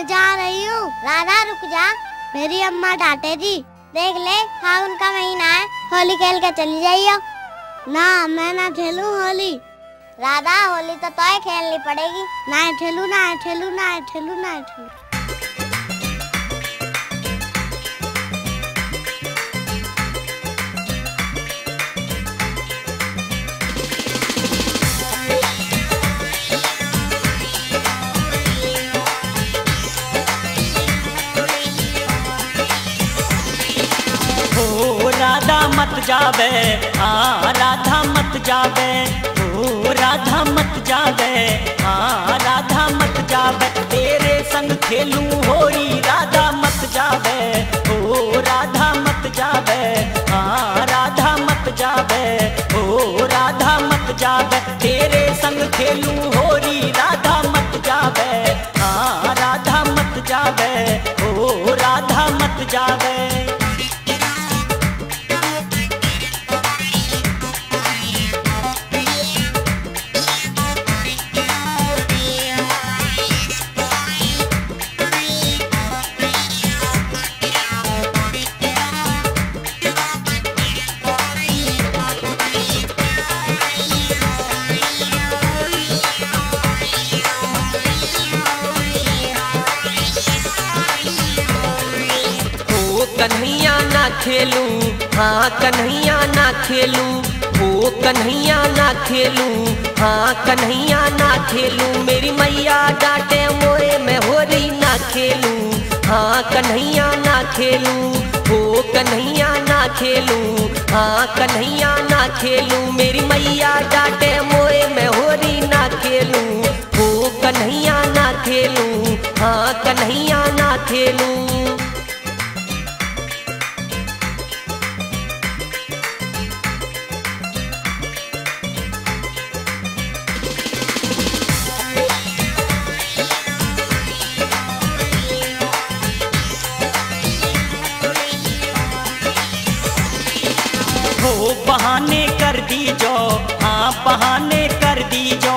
मैं जा रही हूँ। राधा रुक जा, मेरी अम्मा डांटेगी। देख ले, फागुन का महीना है, होली खेल के चली जाइयो। ना, मैं ना खेलूं होली। राधा, होली तो तोय खेलनी पड़ेगी। ना खेलू, ना खेलू, ना खेलू, ना खेलू। राधा मत जावे, हाँ राधा मत जावे, ओ राधा मत जावे, हाँ राधा मत जावे। तेरे संग खेलूं होली, राधा मत जावे, ओ राधा मत जावे, हाँ राधा मत जावे, ओ राधा मत जावे। तेरे संग खेलूं होली, राधा मत जावे, हाँ राधा मत जावे, ओ राधा मत जावे। कन्हैया ना खेलूं, हाँ कन्हैया ना खेलूं, ओ कन्हैया ना खेलूं, हाँ कन्हैया ना खेलूं। मेरी मैया डांटे मोए मैं होली ना खेलूं, हाँ कन्हैया ना खेलूं, ओ कन्हैया ना खेलूं, हाँ कन्हैया ना खेलूं। मेरी मैया डांटे मोए मैं होली ना खेलूं, ओ कन्हैया ना खेलूं, हाँ कन्हैया ना खेलूं। हो बहाने कर दीजो, हाँ बहाने कर दीजो,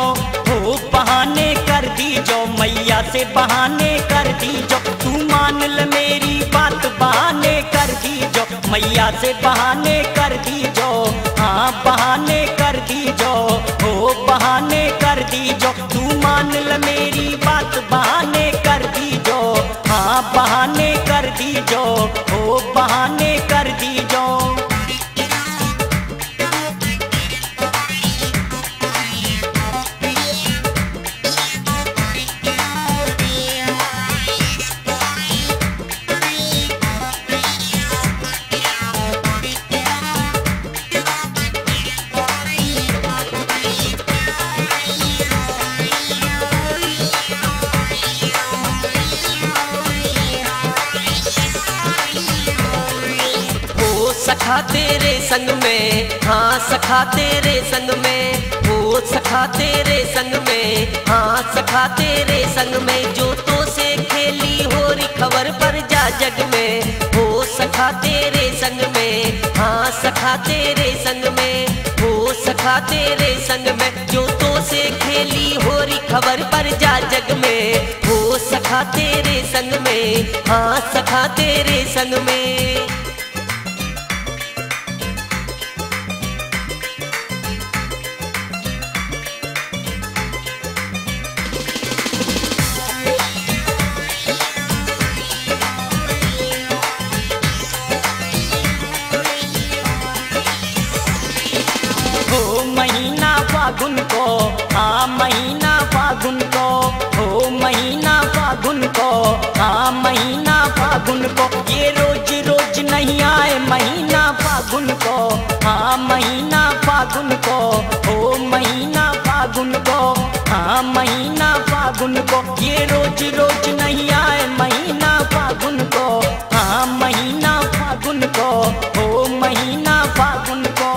हो बहाने कर दीजो, मैया से बहाने कर दीजो। तू मान ल मेरी बात, बहाने कर दीजो, मैया से बहाने कर दीजो, हाँ बहाने कर दीजो, हो बहाने कर दीजो। तू मान ल मेरी बात, बहाने कर दीजो, हाँ बहाने कर दीजो, हो बहाने कर दीजो। सखा तेरे संग में, हाँ सखा तेरे संग में, हो सखा तेरे संग में, हाँ सखा तेरे संग में। जो तो से खेली होरी खबर पर जा जग में, हो सखा तेरे संग में, हाँ सखा तेरे संग में, हो सखा तेरे संग में। जो तो से खेली होरी खबर पर जा जग में, हो सखा तेरे संग में, हाँ सखा तेरे संग में। महीना फागुन को, हाँ महीना फागुन को, हो महीना फागुन को, हाँ महीना फागुन को। ये रोज रोज नहीं आए महीना फागुन को, हाँ महीना फागुन को, हो महीना फागुन को, हाँ महीना फागुन को। ये रोज रोज नहीं आए महीना फागुन को, हाँ महीना फागुन को, हो महीना फागुन को।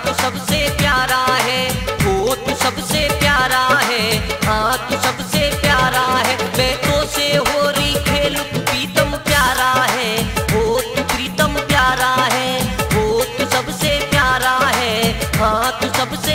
तू सबसे प्यारा है, ओ तू सबसे प्यारा है, हाँ तू सबसे प्यारा है। मैं तो से हो रही खेल प्रीतम प्यारा है, ओ तू प्रीतम प्यारा है, ओ तू सबसे प्यारा है, हाँ तू सबसे